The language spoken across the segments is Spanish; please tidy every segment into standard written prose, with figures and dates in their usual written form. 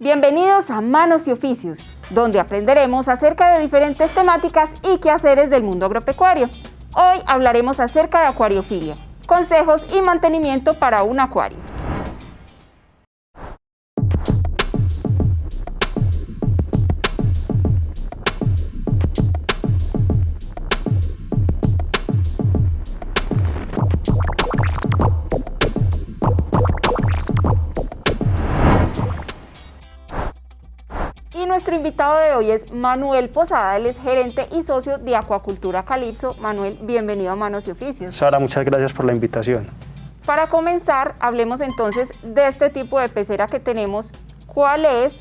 Bienvenidos a Manos y Oficios, donde aprenderemos acerca de diferentes temáticas y quehaceres del mundo agropecuario. Hoy hablaremos acerca de acuariofilia, consejos y mantenimiento para un acuario. Y nuestro invitado de hoy es Manuel Posada, él es gerente y socio de Acuacultura Calipso. Manuel, bienvenido a Manos y Oficios. Sara, muchas gracias por la invitación. Para comenzar, hablemos entonces de este tipo de pecera que tenemos, cuál es,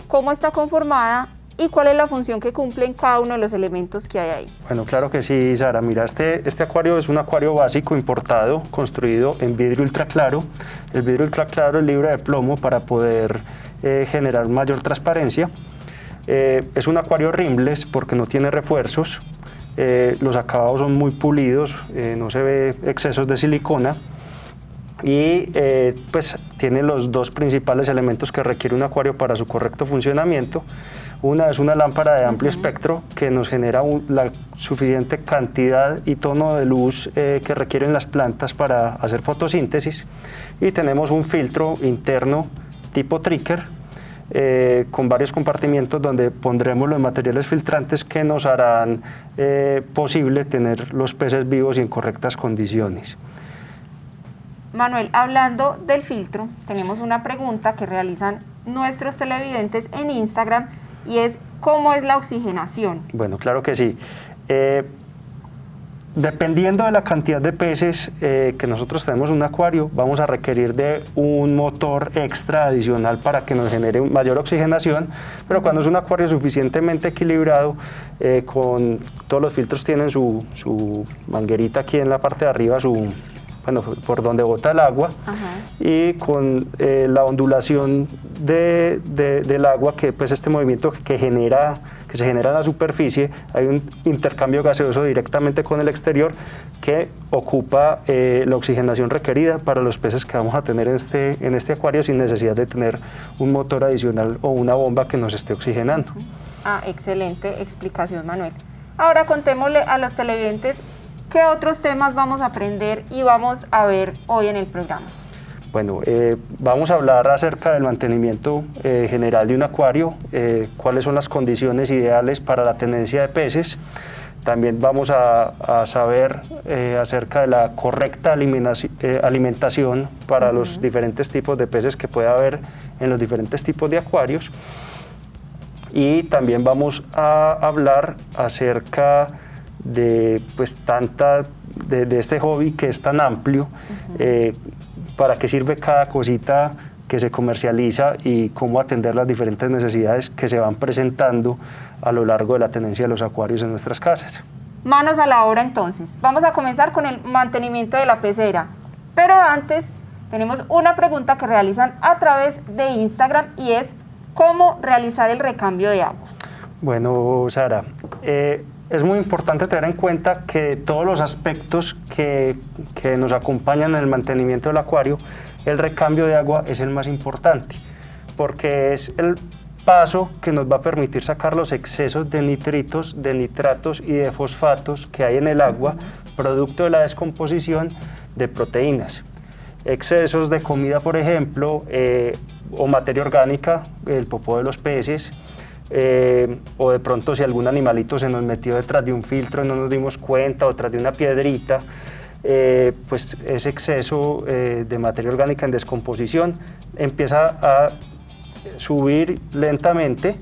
cómo está conformada y cuál es la función que cumple en cada uno de los elementos que hay ahí. Bueno, claro que sí, Sara. Mira, este acuario es un acuario básico importado, construido en vidrio ultraclaro. El vidrio ultraclaro es libre de plomo para poder generar mayor transparencia. Es un acuario rimless porque no tiene refuerzos. Los acabados son muy pulidos, no se ve excesos de silicona y pues tiene los dos principales elementos que requiere un acuario para su correcto funcionamiento. Una es una lámpara de amplio espectro que nos genera la suficiente cantidad y tono de luz que requieren las plantas para hacer fotosíntesis, y tenemos un filtro interno tipo Tricker con varios compartimientos donde pondremos los materiales filtrantes que nos harán posible tener los peces vivos y en correctas condiciones. Manuel, hablando del filtro, tenemos una pregunta que realizan nuestros televidentes en Instagram y es ¿cómo es la oxigenación? Bueno, claro que sí. Dependiendo de la cantidad de peces que nosotros tenemos en un acuario, vamos a requerir de un motor extra adicional para que nos genere mayor oxigenación, pero cuando es un acuario suficientemente equilibrado, con todos los filtros tienen su manguerita aquí en la parte de arriba, por donde bota el agua. Ajá. Y con la ondulación del agua, que pues este movimiento que se genera en la superficie, hay un intercambio gaseoso directamente con el exterior que ocupa la oxigenación requerida para los peces que vamos a tener en este acuario sin necesidad de tener un motor adicional o una bomba que nos esté oxigenando. Excelente explicación, Manuel. Ahora contémosle a los televidentes qué otros temas vamos a aprender y vamos a ver hoy en el programa. Bueno, vamos a hablar acerca del mantenimiento general de un acuario, cuáles son las condiciones ideales para la tenencia de peces. También vamos a saber acerca de la correcta alimentación para los diferentes tipos de peces que puede haber en los diferentes tipos de acuarios. Y también vamos a hablar acerca de este hobby que es tan amplio, para qué sirve cada cosita que se comercializa y cómo atender las diferentes necesidades que se van presentando a lo largo de la tenencia de los acuarios en nuestras casas. Manos a la obra entonces. Vamos a comenzar con el mantenimiento de la pecera, pero antes tenemos una pregunta que realizan a través de Instagram y es ¿cómo realizar el recambio de agua? Bueno, Sara, es muy importante tener en cuenta que todos los aspectos que nos acompañan en el mantenimiento del acuario, el recambio de agua es el más importante, porque es el paso que nos va a permitir sacar los excesos de nitritos, de nitratos y de fosfatos que hay en el agua, producto de la descomposición de proteínas. Excesos de comida, por ejemplo, o materia orgánica, el popó de los peces, o de pronto si algún animalito se nos metió detrás de un filtro y no nos dimos cuenta, o detrás de una piedrita, pues ese exceso de materia orgánica en descomposición empieza a subir lentamente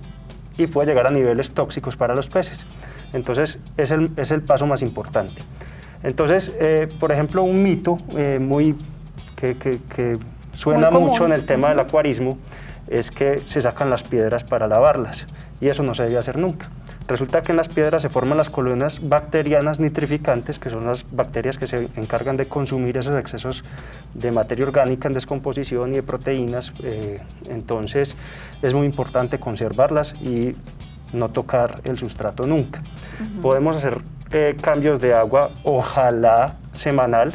y puede llegar a niveles tóxicos para los peces. Entonces es el paso más importante. Entonces, por ejemplo, un mito que suena mucho en el tema del acuarismo es que se sacan las piedras para lavarlas, y eso no se debe hacer nunca. Resulta que en las piedras se forman las colonias bacterianas nitrificantes, que son las bacterias que se encargan de consumir esos excesos de materia orgánica en descomposición y de proteínas. Entonces es muy importante conservarlas y no tocar el sustrato nunca. Podemos hacer cambios de agua, ojalá semanal,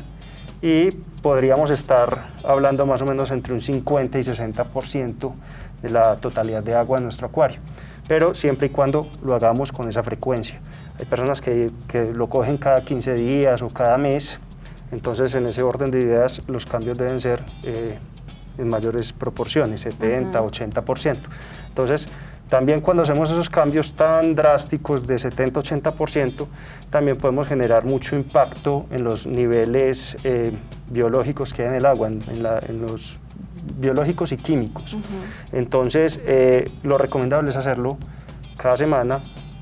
y podríamos estar hablando más o menos entre un 50 y 60% de la totalidad de agua de nuestro acuario, pero siempre y cuando lo hagamos con esa frecuencia. Hay personas que lo cogen cada 15 días o cada mes, entonces en ese orden de ideas los cambios deben ser en mayores proporciones, 70, 80%. Entonces, también cuando hacemos esos cambios tan drásticos de 70-80%, también podemos generar mucho impacto en los niveles biológicos que hay en el agua, en los biológicos y químicos. Entonces, lo recomendable es hacerlo cada semana,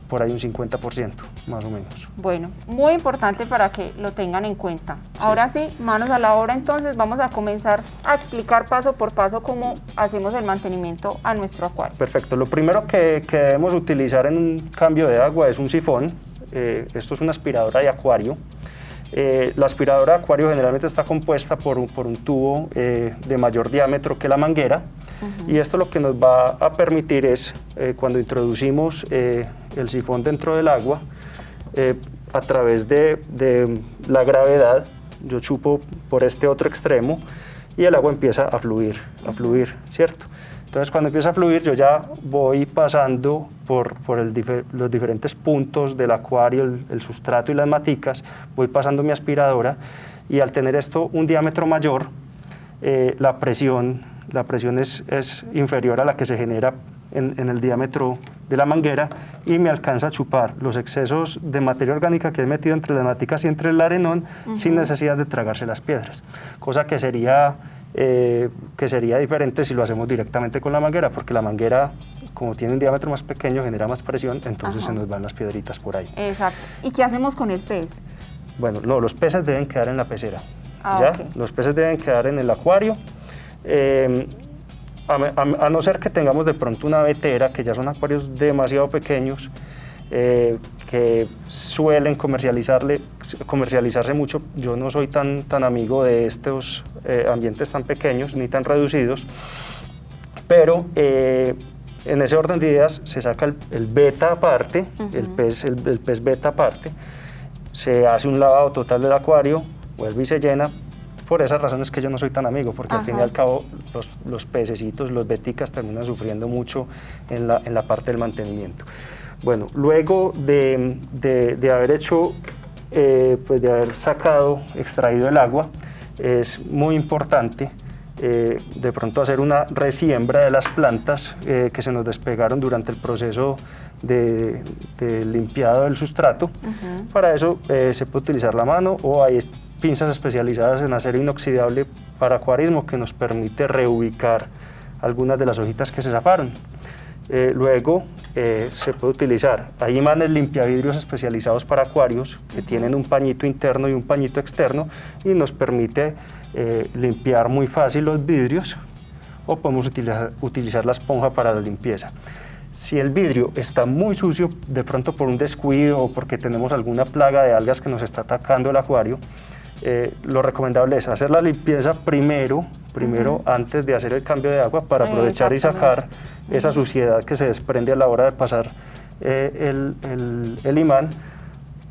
por ahí un 50%, más o menos. Bueno, muy importante para que lo tengan en cuenta. Sí. Ahora sí, manos a la obra, entonces vamos a comenzar a explicar paso por paso cómo hacemos el mantenimiento a nuestro acuario. Perfecto, lo primero que debemos utilizar en un cambio de agua es un sifón. Esto es una aspiradora de acuario. La aspiradora de acuario generalmente está compuesta por un tubo de mayor diámetro que la manguera, y esto lo que nos va a permitir es, cuando introducimos el sifón dentro del agua, a través de la gravedad, yo chupo por este otro extremo y el agua empieza a fluir, ¿cierto? Entonces, cuando empieza a fluir, yo ya voy pasando por los diferentes puntos del acuario, el sustrato y las maticas, voy pasando mi aspiradora, y al tener esto un diámetro mayor, la presión es inferior a la que se genera en el diámetro de la manguera, y me alcanza a chupar los excesos de materia orgánica que he metido entre las maticas y entre el arenón, sin necesidad de tragarse las piedras, cosa que sería diferente si lo hacemos directamente con la manguera, porque la manguera, como tiene un diámetro más pequeño, genera más presión, entonces se nos van las piedritas por ahí. Exacto. ¿Y qué hacemos con el pez? Bueno, no, los peces deben quedar en la pecera. Okay. Los peces deben quedar en el acuario, a no ser que tengamos de pronto una vetera, que ya son acuarios demasiado pequeños, que suelen comercializarse mucho. Yo no soy tan amigo de estos ambientes tan pequeños ni tan reducidos, pero en ese orden de ideas se saca el beta aparte, el pez beta aparte, se hace un lavado total del acuario, vuelve y se llena. Por esas razones que yo no soy tan amigo, porque al fin y al cabo los pececitos, los beticas, terminan sufriendo mucho en la parte del mantenimiento. Bueno, luego de haber hecho, pues de haber extraído el agua, es muy importante de pronto hacer una resiembra de las plantas que se nos despegaron durante el proceso de limpiado del sustrato. Para eso se puede utilizar la mano, o hay pinzas especializadas en acero inoxidable para acuarismo que nos permite reubicar algunas de las hojitas que se zafaron. Luego se puede utilizar, hay imanes limpiavidrios especializados para acuarios que tienen un pañito interno y un pañito externo, y nos permite limpiar muy fácil los vidrios, o podemos utilizar la esponja para la limpieza. Si el vidrio está muy sucio, de pronto por un descuido o porque tenemos alguna plaga de algas que nos está atacando el acuario, lo recomendable es hacer la limpieza primero antes de hacer el cambio de agua, para aprovechar y sacar esa suciedad que se desprende a la hora de pasar el imán,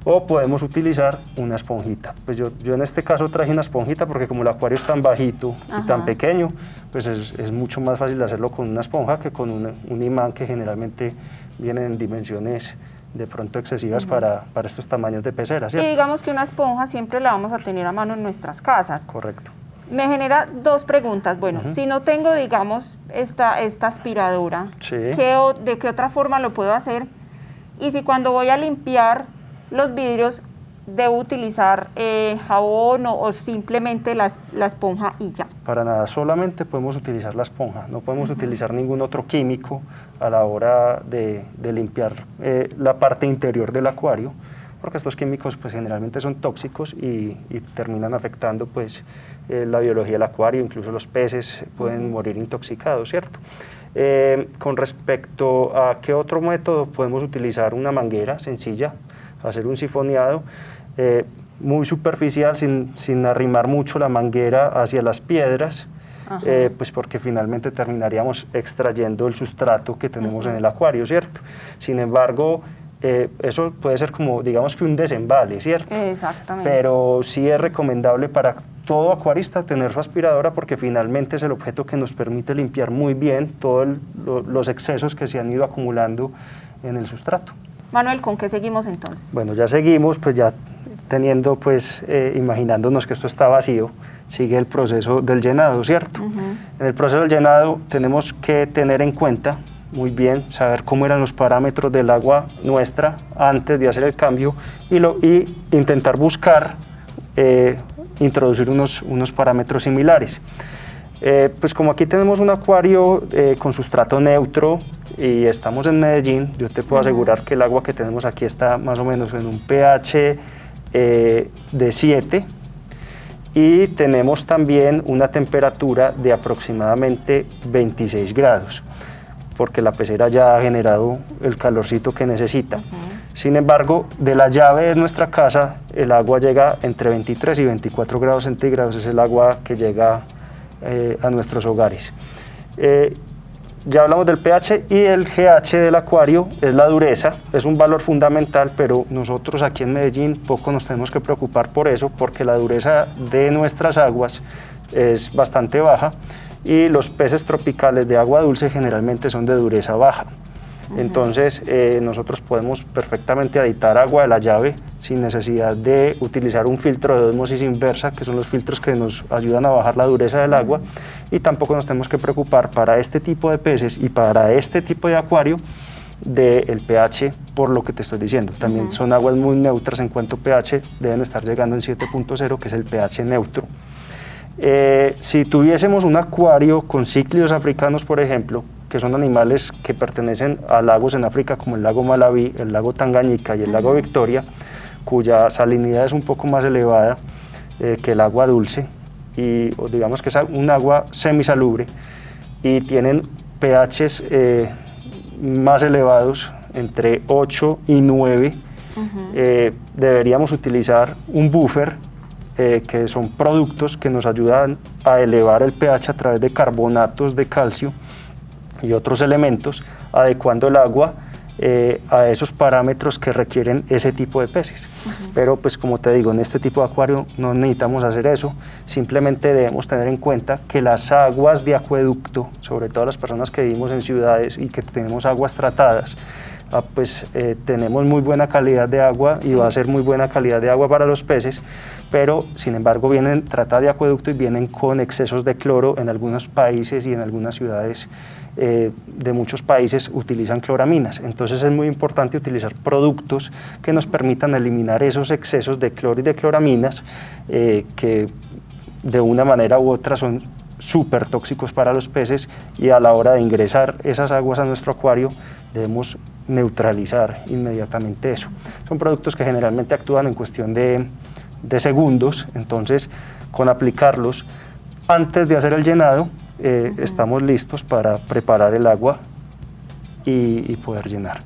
o podemos utilizar una esponjita. Pues yo en este caso traje una esponjita, porque como el acuario es tan bajito y tan pequeño, pues es mucho más fácil hacerlo con una esponja que con un imán, que generalmente viene en dimensiones de pronto excesivas para estos tamaños de pecera, ¿cierto? Y digamos que una esponja siempre la vamos a tener a mano en nuestras casas. Correcto. Me genera dos preguntas. Bueno, si no tengo, digamos, esta aspiradora, ¿de qué otra forma lo puedo hacer? Y si cuando voy a limpiar los vidrios, ¿debo utilizar jabón o simplemente la esponja y ya? Para nada, solamente podemos utilizar la esponja, no podemos utilizar ningún otro químico a la hora de limpiar la parte interior del acuario, porque estos químicos pues generalmente son tóxicos y terminan afectando pues la biología del acuario, incluso los peces pueden morir intoxicados, ¿cierto? Con respecto a qué otro método, podemos utilizar una manguera sencilla, hacer un sifoneado muy superficial, sin arrimar mucho la manguera hacia las piedras, pues porque finalmente terminaríamos extrayendo el sustrato que tenemos en el acuario, ¿cierto? Sin embargo, eso puede ser como, digamos que un desembale, ¿cierto? Exactamente. Pero sí es recomendable para todo acuarista tener su aspiradora, porque finalmente es el objeto que nos permite limpiar muy bien todos los excesos que se han ido acumulando en el sustrato. Manuel, ¿con qué seguimos entonces? Bueno, ya seguimos, pues ya teniendo, pues imaginándonos que esto está vacío, sigue el proceso del llenado, ¿cierto? En el proceso del llenado tenemos que tener en cuenta muy bien, saber cómo eran los parámetros del agua nuestra antes de hacer el cambio y intentar buscar introducir unos parámetros similares. Pues como aquí tenemos un acuario con sustrato neutro y estamos en Medellín, yo te puedo asegurar que el agua que tenemos aquí está más o menos en un pH de 7 y tenemos también una temperatura de aproximadamente 26 grados, porque la pecera ya ha generado el calorcito que necesita. Sin embargo, de la llave de nuestra casa, el agua llega entre 23 y 24 grados centígrados, es el agua que llega a nuestros hogares. Ya hablamos del pH y el GH del acuario es la dureza, es un valor fundamental, pero nosotros aquí en Medellín poco nos tenemos que preocupar por eso, porque la dureza de nuestras aguas es bastante baja y los peces tropicales de agua dulce generalmente son de dureza baja. Entonces nosotros podemos perfectamente aditar agua de la llave sin necesidad de utilizar un filtro de ósmosis inversa, que son los filtros que nos ayudan a bajar la dureza del agua, y tampoco nos tenemos que preocupar para este tipo de peces y para este tipo de acuario del pH, por lo que te estoy diciendo. También son aguas muy neutras en cuanto a pH, deben estar llegando en 7.0, que es el pH neutro. Si tuviésemos un acuario con cíclidos africanos, por ejemplo, que son animales que pertenecen a lagos en África como el lago Malaví, el lago Tangañika y el lago Victoria, cuya salinidad es un poco más elevada que el agua dulce, y digamos que es un agua semisalubre, y tienen pHs más elevados, entre 8 y 9, deberíamos utilizar un buffer, que son productos que nos ayudan a elevar el pH a través de carbonatos de calcio y otros elementos, adecuando el agua a esos parámetros que requieren ese tipo de peces. Pero pues como te digo, en este tipo de acuario no necesitamos hacer eso, simplemente debemos tener en cuenta que las aguas de acueducto, sobre todo las personas que vivimos en ciudades y que tenemos aguas tratadas, pues tenemos muy buena calidad de agua y va a ser muy buena calidad de agua para los peces, pero sin embargo vienen tratadas de acueducto y vienen con excesos de cloro. En algunos países y en algunas ciudades de muchos países utilizan cloraminas, entonces es muy importante utilizar productos que nos permitan eliminar esos excesos de cloro y de cloraminas que de una manera u otra son súper tóxicos para los peces, y a la hora de ingresar esas aguas a nuestro acuario debemos neutralizar inmediatamente eso. Son productos que generalmente actúan en cuestión de segundos, entonces con aplicarlos antes de hacer el llenado estamos listos para preparar el agua y poder llenar.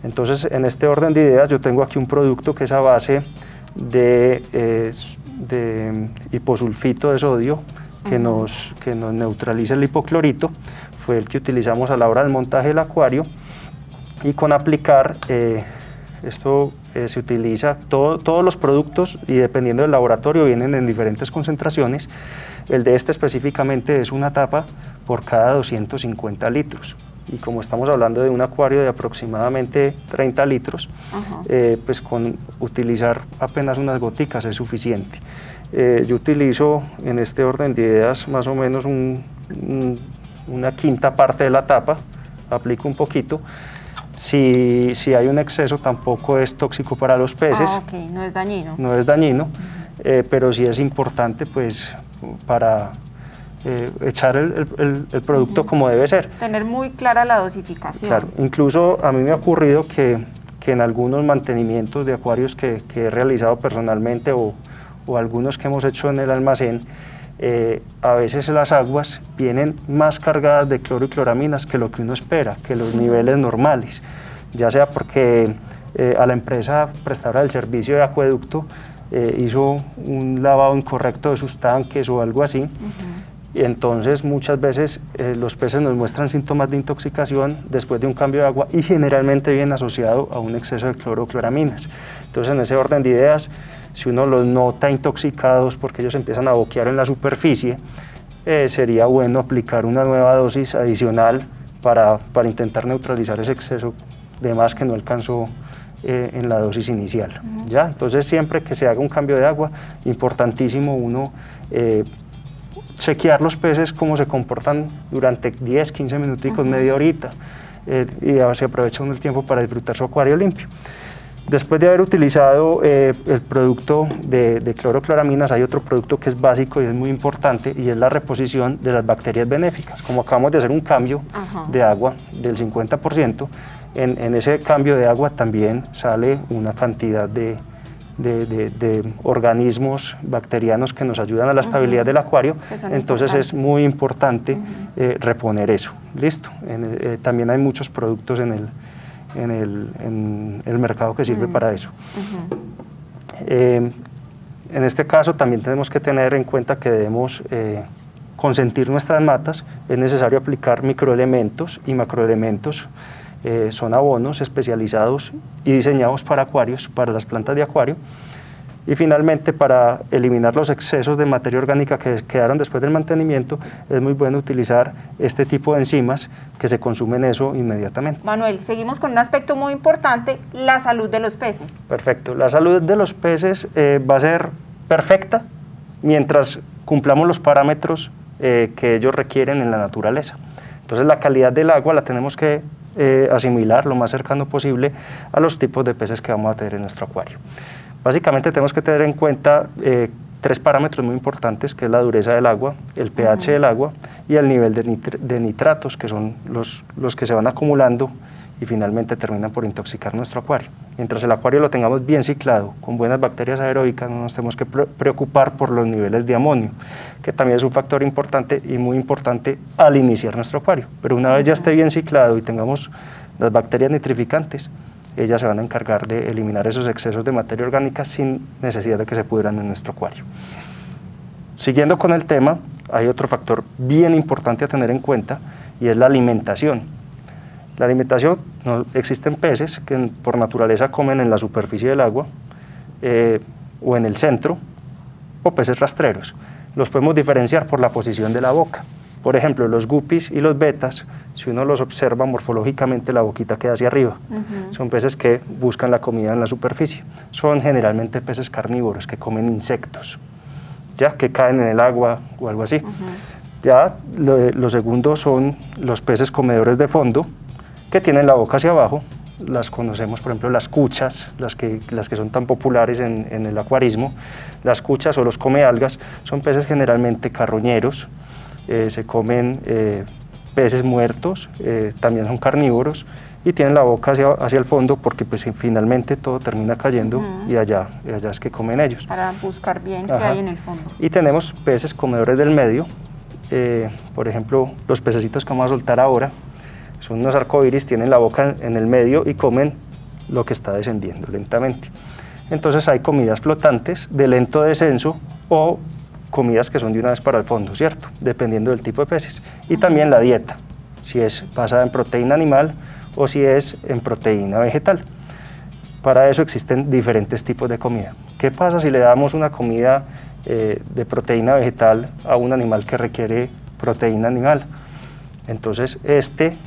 Entonces, en este orden de ideas, yo tengo aquí un producto que es a base de hiposulfito de sodio, que nos neutraliza el hipoclorito. Fue el que utilizamos a la hora del montaje del acuario, y con aplicar esto se utiliza todos los productos, y dependiendo del laboratorio vienen en diferentes concentraciones. El de este específicamente es una tapa por cada 250 litros, y como estamos hablando de un acuario de aproximadamente 30 litros, pues con utilizar apenas unas goticas es suficiente. Yo utilizo en este orden de ideas más o menos una quinta parte de la tapa, aplico un poquito. Si hay un exceso, tampoco es tóxico para los peces. No es dañino. No es dañino, pero sí es importante pues para echar el producto como debe ser. Tener muy clara la dosificación. Claro, incluso a mí me ha ocurrido que en algunos mantenimientos de acuarios que he realizado personalmente o algunos que hemos hecho en el almacén, a veces las aguas vienen más cargadas de cloro y cloraminas que lo que uno espera, que los niveles normales, ya sea porque a la empresa prestadora del servicio de acueducto hizo un lavado incorrecto de sus tanques o algo así, y entonces muchas veces los peces nos muestran síntomas de intoxicación después de un cambio de agua, y generalmente viene asociado a un exceso de cloro o cloraminas. Entonces, en ese orden de ideas, si uno los nota intoxicados porque ellos empiezan a boquear en la superficie, sería bueno aplicar una nueva dosis adicional para intentar neutralizar ese exceso de más que no alcanzó en la dosis inicial. ¿Ya? Entonces siempre que se haga un cambio de agua, importantísimo uno chequear los peces cómo se comportan durante 10, 15 minuticos, media horita, y se aprovecha uno el tiempo para disfrutar su acuario limpio. Después de haber utilizado el producto de clorocloraminas, hay otro producto que es básico y es muy importante, y es la reposición de las bacterias benéficas. Como acabamos de hacer un cambio de agua del 50%, en ese cambio de agua también sale una cantidad de organismos bacterianos que nos ayudan a la estabilidad del acuario, entonces es muy importante reponer eso. ¿Listo? También hay muchos productos en el mercado que sirve para eso. En este caso también tenemos que tener en cuenta que debemos consentir nuestras matas. Es necesario aplicar microelementos y macroelementos. Son abonos especializados y diseñados para acuarios, para las plantas de acuario. Y finalmente, para eliminar los excesos de materia orgánica que quedaron después del mantenimiento, es muy bueno utilizar este tipo de enzimas que se consumen eso inmediatamente. Manuel, seguimos con un aspecto muy importante, la salud de los peces. Perfecto, la salud de los peces va a ser perfecta mientras cumplamos los parámetros que ellos requieren en la naturaleza. Entonces la calidad del agua la tenemos que asimilar lo más cercano posible a los tipos de peces que vamos a tener en nuestro acuario. Básicamente tenemos que tener en cuenta 3 parámetros muy importantes, que es la dureza del agua, el pH del agua y el nivel de nitratos, que son los que se van acumulando y finalmente terminan por intoxicar nuestro acuario. Mientras el acuario lo tengamos bien ciclado, con buenas bacterias aeróbicas, no nos tenemos que preocupar por los niveles de amonio, que también es un factor importante y muy importante al iniciar nuestro acuario. Pero una vez ya esté bien ciclado y tengamos las bacterias nitrificantes, ellas se van a encargar de eliminar esos excesos de materia orgánica sin necesidad de que se pudran en nuestro acuario. Siguiendo con el tema, hay otro factor bien importante a tener en cuenta, y es la alimentación. La alimentación, existen peces que por naturaleza comen en la superficie del agua o en el centro, o peces rastreros. Los podemos diferenciar por la posición de la boca. Por ejemplo, los guppies y los betas, si uno los observa morfológicamente, la boquita queda hacia arriba. Son peces que buscan la comida en la superficie. Son generalmente peces carnívoros que comen insectos, ya que caen en el agua o algo así. Ya lo segundo son los peces comedores de fondo, que tienen la boca hacia abajo. Las conocemos, por ejemplo, las cuchas, las que son tan populares en el acuarismo. Las cuchas o los comealgas son peces generalmente carroñeros, se comen peces muertos, también son carnívoros y tienen la boca hacia el fondo, porque pues finalmente todo termina cayendo y allá es que comen ellos. Para buscar bien qué hay en el fondo. Y tenemos peces comedores del medio, por ejemplo, los pececitos que vamos a soltar ahora, son unos arcoíris, tienen la boca en el medio y comen lo que está descendiendo lentamente. Entonces hay comidas flotantes de lento descenso o comidas que son de una vez para el fondo, ¿cierto? Dependiendo del tipo de peces. Y también la dieta, si es basada en proteína animal o si es en proteína vegetal. Para eso existen diferentes tipos de comida. ¿Qué pasa si le damos una comida de proteína vegetal a un animal que requiere proteína animal? Entonces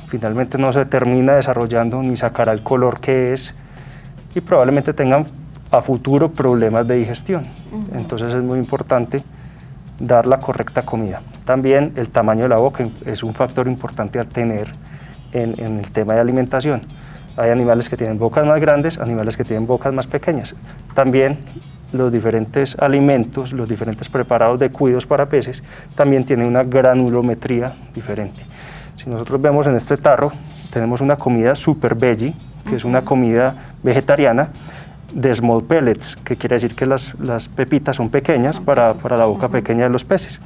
finalmente no se termina desarrollando ni sacará el color que es, y probablemente tengan a futuro problemas de digestión. Entonces es muy importante dar la correcta comida. También el tamaño de la boca es un factor importante a tener en el tema de alimentación. Hay animales que tienen bocas más grandes, animales que tienen bocas más pequeñas. También los diferentes alimentos, los diferentes preparados de cuidos para peces, también tienen una granulometría diferente. Si nosotros vemos en este tarro, tenemos una comida super veggie, que es una comida vegetariana, de small pellets, que quiere decir que las pepitas son pequeñas para la boca pequeña de los peces.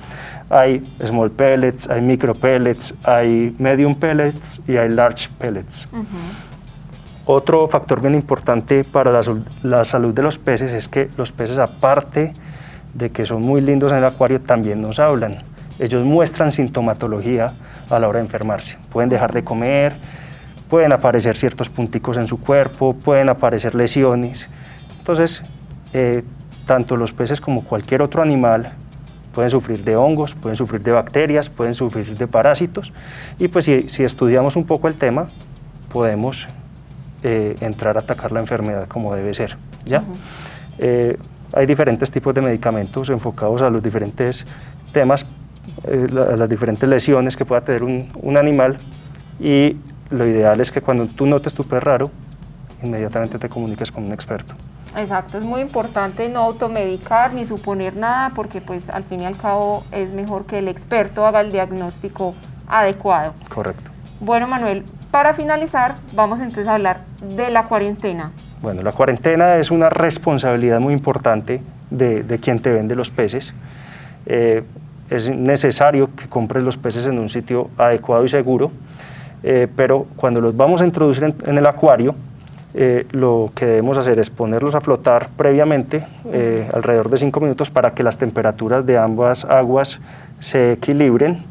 Hay small pellets, hay micro pellets, hay medium pellets y hay large pellets. Otro factor bien importante para la salud de los peces es que los peces, aparte de que son muy lindos en el acuario, también nos hablan. Ellos muestran sintomatología a la hora de enfermarse. Pueden dejar de comer, pueden aparecer ciertos punticos en su cuerpo, pueden aparecer lesiones. Entonces, tanto los peces como cualquier otro animal pueden sufrir de hongos, pueden sufrir de bacterias, pueden sufrir de parásitos, y pues si estudiamos un poco el tema, podemos entrar a atacar la enfermedad como debe ser, ¿ya? Hay diferentes tipos de medicamentos enfocados a los diferentes temas, a las diferentes lesiones que pueda tener un animal, y lo ideal es que cuando tú notes tu pez raro, inmediatamente te comuniques con un experto. Exacto, es muy importante no automedicar ni suponer nada, porque pues al fin y al cabo es mejor que el experto haga el diagnóstico adecuado. Correcto. Bueno, Manuel, para finalizar vamos entonces a hablar de la cuarentena. Bueno, la cuarentena es una responsabilidad muy importante de quien te vende los peces. Es necesario que compres los peces en un sitio adecuado y seguro, pero cuando los vamos a introducir en el acuario, lo que debemos hacer es ponerlos a flotar previamente, alrededor de 5 minutos, para que las temperaturas de ambas aguas se equilibren,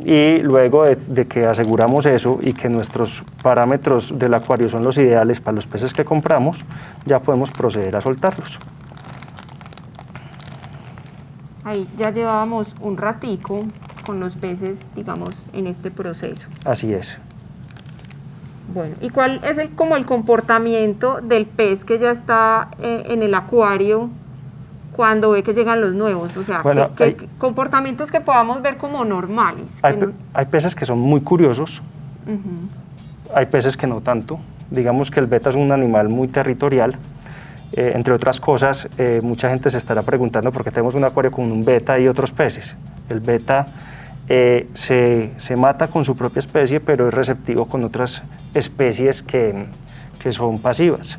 y luego de que aseguramos eso y que nuestros parámetros del acuario son los ideales para los peces que compramos, ya podemos proceder a soltarlos. Ahí ya llevábamos un ratico con los peces, digamos, en este proceso. Así es. Bueno, ¿y cuál es como el comportamiento del pez que ya está en el acuario cuando ve que llegan los nuevos? O sea, bueno, ¿qué comportamientos que podamos ver como normales? Hay peces que son muy curiosos, hay peces que no tanto. Digamos que el beta es un animal muy territorial. Entre otras cosas, mucha gente se estará preguntando por qué tenemos un acuario con un beta y otros peces. El beta se mata con su propia especie, pero es receptivo con otras especies que son pasivas.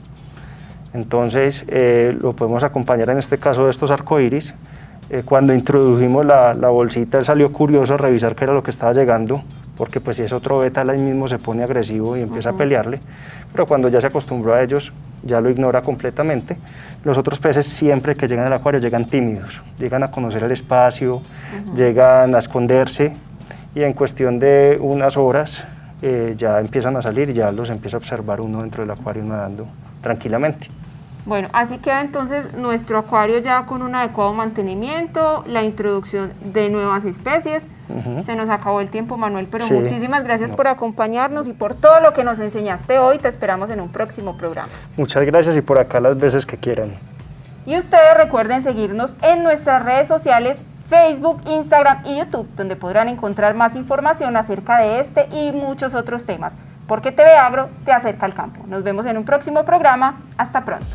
Entonces lo podemos acompañar en este caso de estos arcoíris. Cuando introdujimos la bolsita, él salió curioso a revisar qué era lo que estaba llegando, porque pues si es otro beta, él ahí mismo se pone agresivo y empieza a pelearle, pero cuando ya se acostumbró a ellos, ya lo ignora completamente. Los otros peces, siempre que llegan al acuario, llegan tímidos, llegan a conocer el espacio, llegan a esconderse, y en cuestión de unas horas ya empiezan a salir y ya los empieza a observar uno dentro del acuario nadando tranquilamente. Bueno, así queda entonces nuestro acuario ya con un adecuado mantenimiento, la introducción de nuevas especies. Se nos acabó el tiempo, Manuel, pero sí, muchísimas gracias por acompañarnos y por todo lo que nos enseñaste hoy. Te esperamos en un próximo programa. Muchas gracias, y por acá las veces que quieran. Y ustedes recuerden seguirnos en nuestras redes sociales, Facebook, Instagram y YouTube, donde podrán encontrar más información acerca de este y muchos otros temas, porque TV Agro te acerca al campo. Nos vemos en un próximo programa. Hasta pronto.